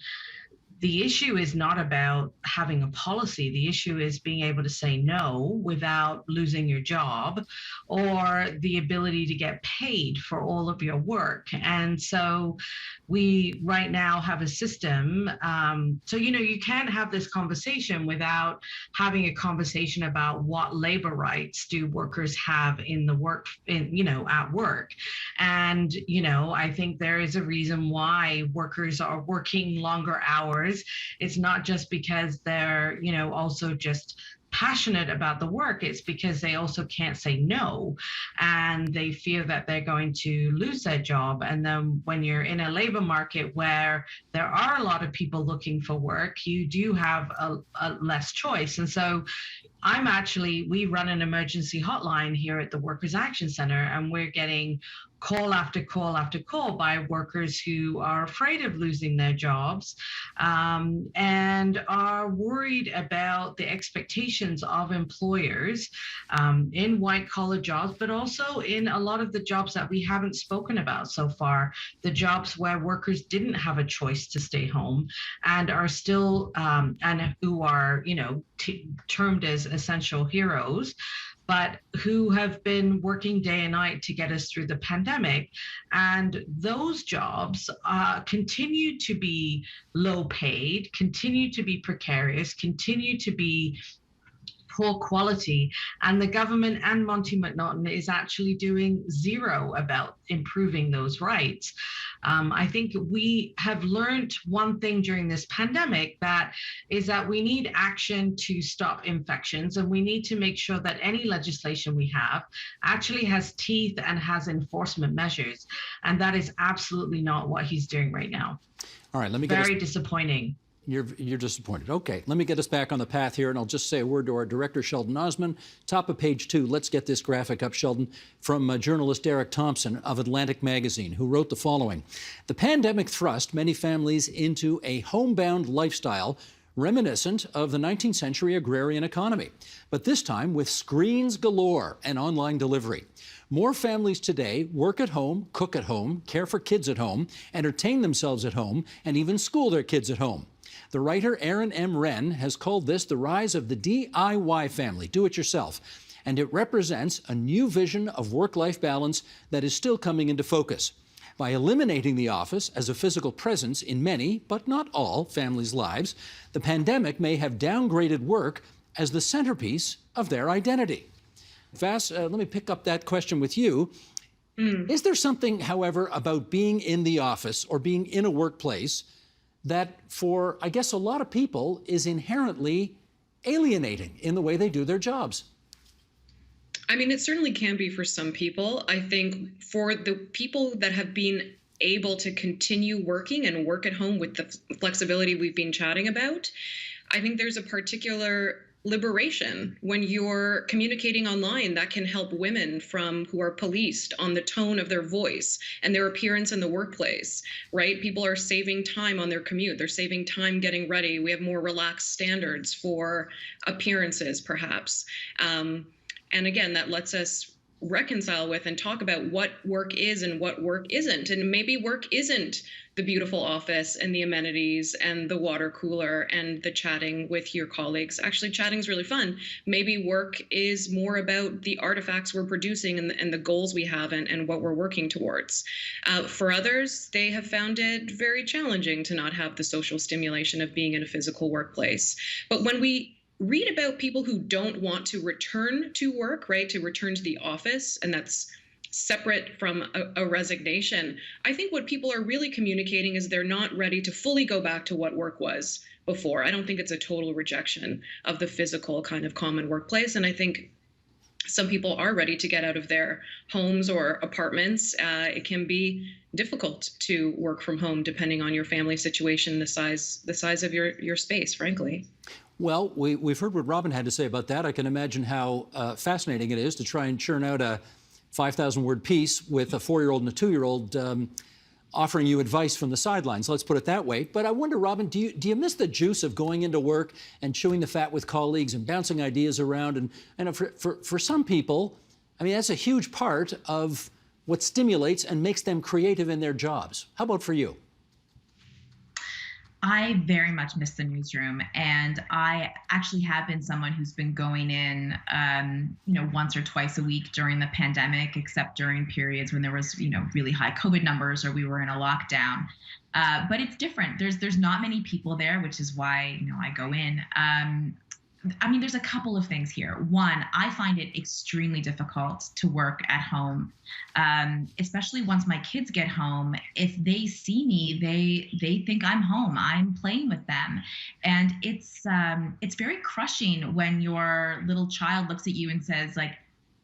the issue is not about having a policy. The issue is being able to say no without losing your job, or the ability to get paid for all of your work. And so we right now have a system. So, you know, you can't have this conversation without having a conversation about what labor rights do workers have in the work, at work. And, you know, I think there is a reason why workers are working longer hours. It's not just because they're, also just passionate about the work. It's because they also can't say no, and they fear that they're going to lose their job. And then when you're in a labor market where there are a lot of people looking for work, you do have a less choice. And so we run an emergency hotline here at the Workers Action Center, and we're getting call after call after call by workers who are afraid of losing their jobs, and are worried about the expectations of employers in white-collar jobs, but also in a lot of the jobs that we haven't spoken about so far, the jobs where workers didn't have a choice to stay home and are still, and who are, termed as essential heroes, but who have been working day and night to get us through the pandemic. And those jobs continue to be low paid, continue to be precarious, continue to be poor quality, and the government and Monty McNaughton is actually doing zero about improving those rights. I think we have learned one thing during this pandemic, that we need action to stop infections, and we need to make sure that any legislation we have actually has teeth and has enforcement measures. And that is absolutely not what he's doing right now. All right, let me Very disappointing. You're disappointed. Okay, let me get us back on the path here, and I'll just say a word to our director, Sheldon Osman. Top of page 2, let's get this graphic up, Sheldon, from journalist Derek Thompson of Atlantic Magazine, who wrote the following. The pandemic thrust many families into a homebound lifestyle reminiscent of the 19th century agrarian economy, but this time with screens galore and online delivery. More families today work at home, cook at home, care for kids at home, entertain themselves at home, and even school their kids at home. The writer Aaron M. Wren has called this the rise of the DIY family, do-it-yourself, and it represents a new vision of work-life balance that is still coming into focus. By eliminating the office as a physical presence in many, but not all, families' lives, the pandemic may have downgraded work as the centerpiece of their identity. Vass, let me pick up that question with you. Is there something, however, about being in the office or being in a workplace that for, I guess, a lot of people is inherently alienating in the way they do their jobs? I mean, it certainly can be for some people. I think for the people that have been able to continue working and work at home with the flexibility we've been chatting about, I think there's a particular liberation when you're communicating online that can help women who are policed on the tone of their voice and their appearance in the workplace, right? People are saving time on their commute. They're saving time getting ready. We have more relaxed standards for appearances, perhaps. And again, that lets us reconcile with and talk about what work is and what work isn't. And maybe work isn't the beautiful office and the amenities and the water cooler and the chatting with your colleagues. Actually, chatting's really fun. Maybe work is more about the artifacts we're producing and the goals we have and what we're working towards. For others, they have found it very challenging to not have the social stimulation of being in a physical workplace. But when we read about people who don't want to return to work, right, to return to the office, and that's separate from a resignation, I think what people are really communicating is they're not ready to fully go back to what work was before. I don't think it's a total rejection of the physical kind of common workplace. And I think some people are ready to get out of their homes or apartments. It can be difficult to work from home depending on your family situation, the size of your space, frankly. Well, we've heard what Robin had to say about that. I can imagine how fascinating it is to try and churn out a 5,000-word piece with a 4-year-old and a 2-year-old offering you advice from the sidelines. Let's put it that way. But I wonder, Robin, do you miss the juice of going into work and chewing the fat with colleagues and bouncing ideas around? And for some people, I mean, that's a huge part of what stimulates and makes them creative in their jobs. How about for you? I very much miss the newsroom, and I actually have been someone who's been going in, once or twice a week during the pandemic, except during periods when there was, really high COVID numbers or we were in a lockdown. But it's different. There's not many people there, which is why, I go in. I mean, there's a couple of things here. One, I find it extremely difficult to work at home, especially once my kids get home. If they see me, they think I'm home. I'm playing with them, and it's very crushing when your little child looks at you and says, like,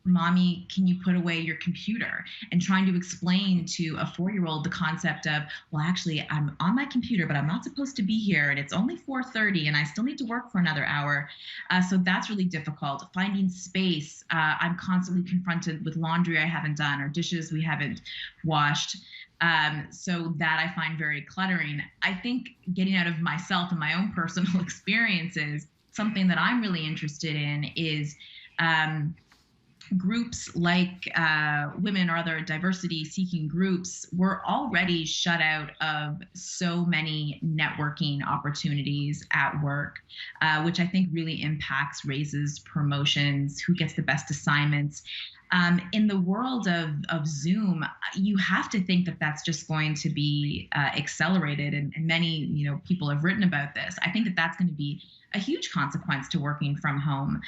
"Mommy, can you put away your computer?" And trying to explain to a 4-year-old the concept of, well, actually, I'm on my computer, but I'm not supposed to be here, and it's only 4:30, and I still need to work for another hour. So that's really difficult. Finding space. I'm constantly confronted with laundry I haven't done or dishes we haven't washed. So that I find very cluttering. I think getting out of myself and my own personal experiences, something that I'm really interested in is groups like women or other diversity-seeking groups were already shut out of so many networking opportunities at work, which I think really impacts raises, promotions, who gets the best assignments. In the world of Zoom, you have to think that that's just going to be accelerated, and many people have written about this. I think that that's going to be a huge consequence to working from home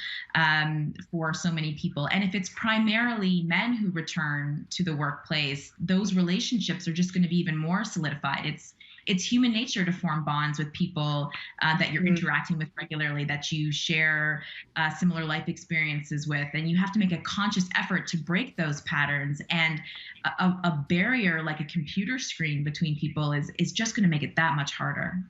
for so many people. And if it's primarily men who return to the workplace, those relationships are just going to be even more solidified. It's human nature to form bonds with people that you're interacting with regularly, that you share similar life experiences with, and you have to make a conscious effort to break those patterns. And a barrier like a computer screen between people is just going to make it that much harder.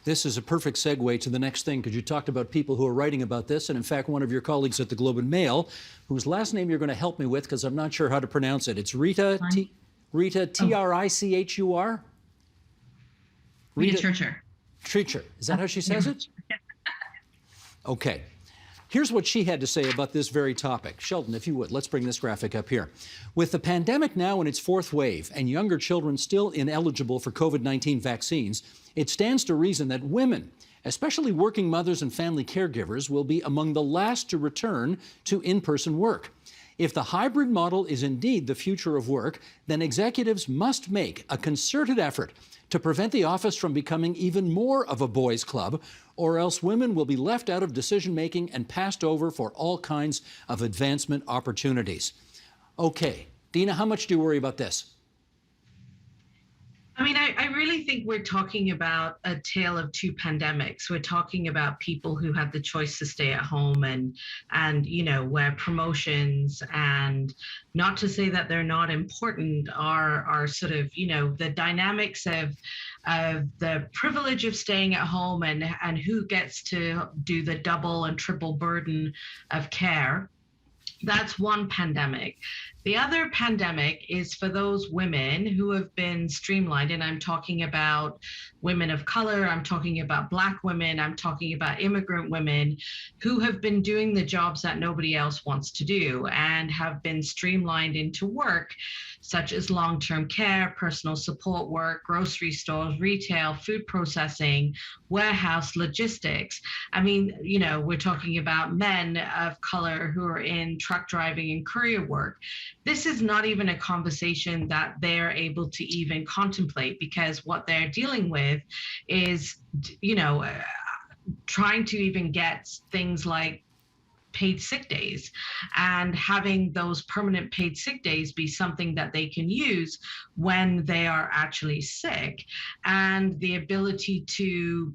This is a perfect segue to the next thing, because you talked about people who are writing about this, and in fact, one of your colleagues at the Globe and Mail, whose last name you're going to help me with because I'm not sure how to pronounce it. It's Rita Trichur. Rita Trichur. Trichur. Is that how she says it? Okay. Here's what she had to say about this very topic. Sheldon, if you would, let's bring this graphic up here. With the pandemic now in its 4th wave and younger children still ineligible for COVID-19 vaccines, it stands to reason that women, especially working mothers and family caregivers, will be among the last to return to in-person work. If the hybrid model is indeed the future of work, then executives must make a concerted effort to prevent the office from becoming even more of a boys' club, or else women will be left out of decision-making and passed over for all kinds of advancement opportunities. Okay, Dina, how much do you worry about this? I mean, I really think we're talking about a tale of two pandemics. We're talking about people who had the choice to stay at home and where promotions, and not to say that they're not important, are sort of, the dynamics of the privilege of staying at home and who gets to do the double and triple burden of care. That's one pandemic. The other pandemic is for those women who have been streamlined, and I'm talking about women of color, I'm talking about Black women, I'm talking about immigrant women who have been doing the jobs that nobody else wants to do and have been streamlined into work such as long-term care, personal support work, grocery stores, retail, food processing, warehouse, logistics. I mean, we're talking about men of color who are in truck driving and courier work. This is not even a conversation that they're able to even contemplate, because what they're dealing with is, trying to even get things like paid sick days, and having those permanent paid sick days be something that they can use when they are actually sick, and the ability to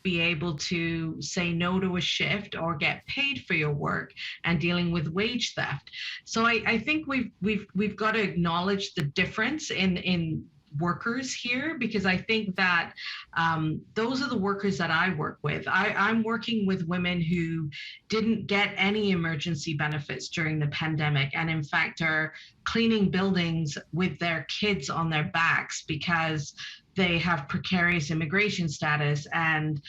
be able to say no to a shift or get paid for your work, and dealing with wage theft. So I think we've got to acknowledge the difference in workers here, because I think that those are the workers that I work with. I'm working with women who didn't get any emergency benefits during the pandemic, and in fact are cleaning buildings with their kids on their backs because they have precarious immigration status, and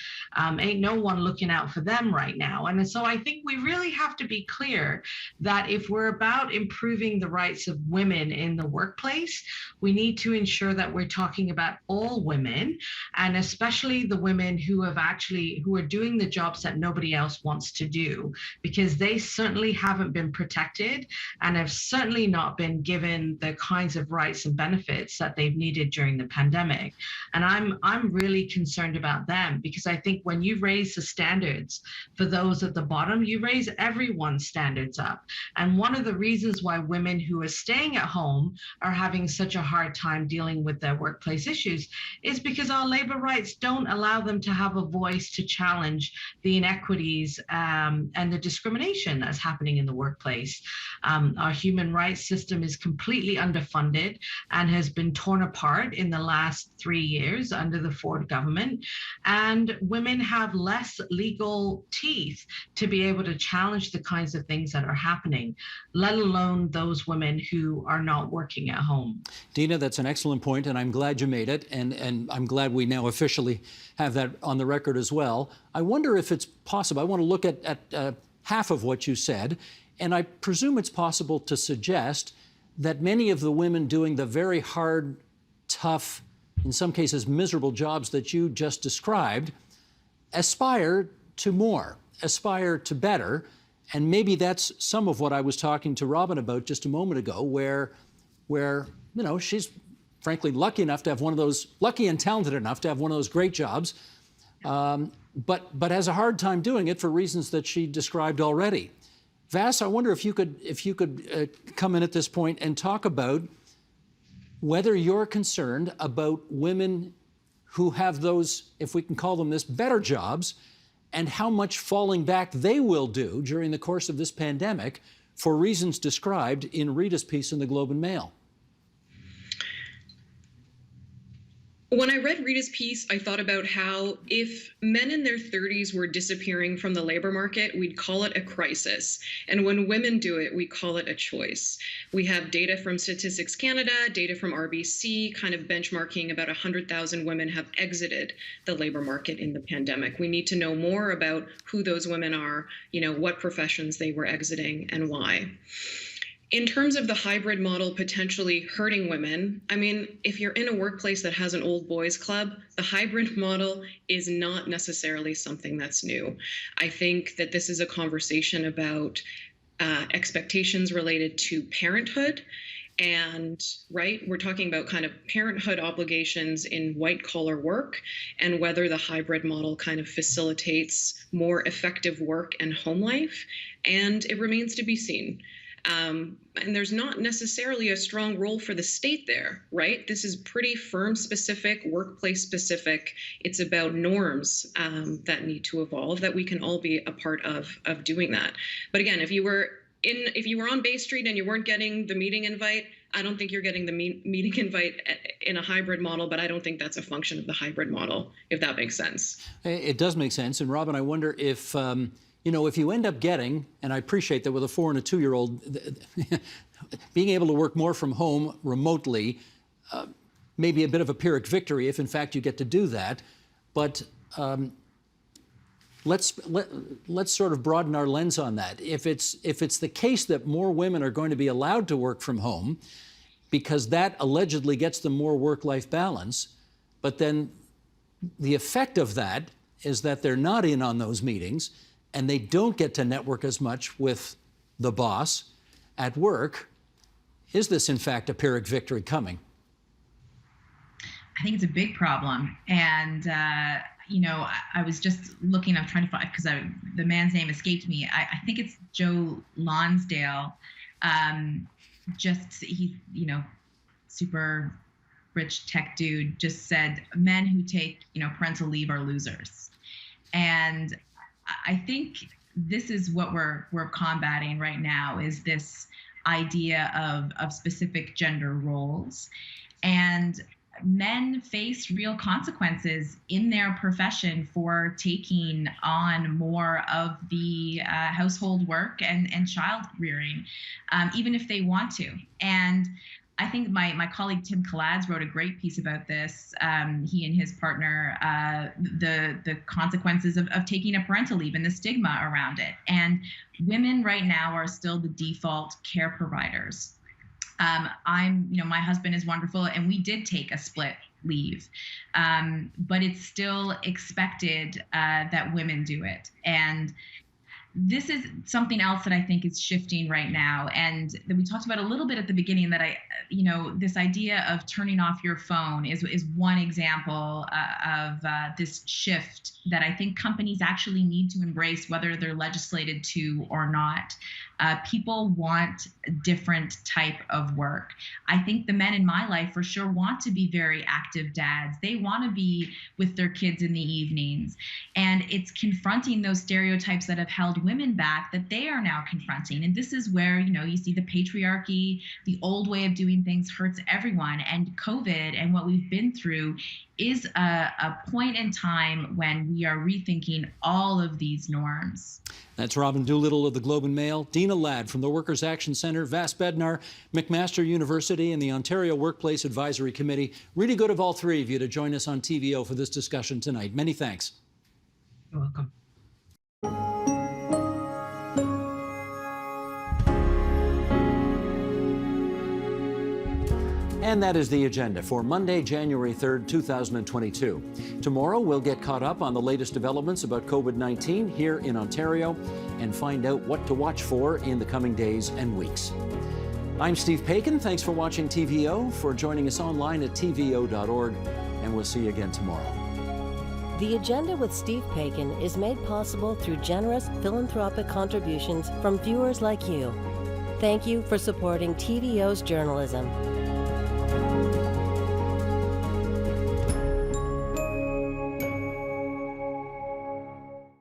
ain't no one looking out for them right now. And so I think we really have to be clear that if we're about improving the rights of women in the workplace, we need to ensure that we're talking about all women, and especially the women who are doing the jobs that nobody else wants to do, because they certainly haven't been protected and have certainly not been given the kinds of rights and benefits that they've needed during the pandemic. And I'm really concerned about them, because I think when you raise the standards for those at the bottom, you raise everyone's standards up. And one of the reasons why women who are staying at home are having such a hard time dealing with their workplace issues is because our labor rights don't allow them to have a voice to challenge the inequities and the discrimination that's happening in the workplace. Our human rights system is completely underfunded and has been torn apart in the last 3 years under the Ford government, and women have less legal teeth to be able to challenge the kinds of things that are happening, let alone those women who are not working at home. Dina, that's an excellent point, and I'm glad you made it, and I'm glad we now officially have that on the record as well. I wonder if it's possible, I want to look at half of what you said, and I presume it's possible to suggest that many of the women doing the very hard, tough, in some cases miserable jobs that you just described aspire to more, aspire to better. And maybe that's some of what I was talking to Robin about just a moment ago, where she's frankly lucky and talented enough to have one of those great jobs, but has a hard time doing it for reasons that she described already. Vas, I wonder if you could come in at this point and talk about whether you're concerned about women who have those, if we can call them this, better jobs, and how much falling back they will do during the course of this pandemic for reasons described in Rita's piece in the Globe and Mail. When I read Rita's piece, I thought about how if men in their 30s were disappearing from the labor market, we'd call it a crisis. And when women do it, we call it a choice. We have data from Statistics Canada, data from RBC, kind of benchmarking about 100,000 women have exited the labor market in the pandemic. We need to know more about who those women are, what professions they were exiting and why. In terms of the hybrid model potentially hurting women, I mean, if you're in a workplace that has an old boys club, the hybrid model is not necessarily something that's new. I think that this is a conversation about expectations related to parenthood. And we're talking about kind of parenthood obligations in white collar work, and whether the hybrid model kind of facilitates more effective work and home life. And it remains to be seen. And there's not necessarily a strong role for the state there, right? This is pretty firm specific, workplace specific. It's about norms that need to evolve, that we can all be a part of doing that. But again, if you were on Bay Street and you weren't getting the meeting invite, I don't think you're getting the meeting invite in a hybrid model, but I don't think that's a function of the hybrid model, if that makes sense. It does make sense. And Robin, I wonder if, if you end up getting, and I appreciate that with a 4 and a 2-year-old, being able to work more from home remotely may be a bit of a Pyrrhic victory if in fact you get to do that. But let's sort of broaden our lens on that. If it's the case that more women are going to be allowed to work from home because that allegedly gets them more work-life balance, but then the effect of that is that they're not in on those meetings and they don't get to network as much with the boss at work, is this in fact a Pyrrhic victory coming? I think it's a big problem. And I was just looking, I'm trying to find, because the man's name escaped me. I think it's Joe Lonsdale. He's, super rich tech dude, just said men who take, parental leave are losers. And I think this is what we're combating right now, is this idea of specific gender roles. And men face real consequences in their profession for taking on more of the household work and child rearing, even if they want to. And I think my colleague Tim Kaladz wrote a great piece about this. He and his partner, the consequences of taking a parental leave and the stigma around it. And women right now are still the default care providers. My husband is wonderful, and we did take a split leave, but it's still expected that women do it. And this is something else that I think is shifting right now. And that we talked about a little bit at the beginning, that this idea of turning off your phone is one example of this shift that I think companies actually need to embrace, whether they're legislated to or not. People want a different type of work. I think the men in my life for sure want to be very active dads. They want to be with their kids in the evenings. And it's confronting those stereotypes that have held women back that they are now confronting. And this is where, you see the patriarchy, the old way of doing things hurts everyone. And COVID and what we've been through is a point in time when we are rethinking all of these norms. That's Robin Doolittle of the Globe and Mail, Dina Ladd from the Workers' Action Centre, Vas Bednar, McMaster University, and the Ontario Workplace Advisory Committee. Really good of all three of you to join us on TVO for this discussion tonight. Many thanks. You're welcome. And that is the agenda for Monday, January 3rd, 2022. Tomorrow, we'll get caught up on the latest developments about COVID-19 here in Ontario and find out what to watch for in the coming days and weeks. I'm Steve Paikin. Thanks for watching TVO, for joining us online at tvo.org, and we'll see you again tomorrow. The Agenda with Steve Paikin is made possible through generous philanthropic contributions from viewers like you. Thank you for supporting TVO's journalism.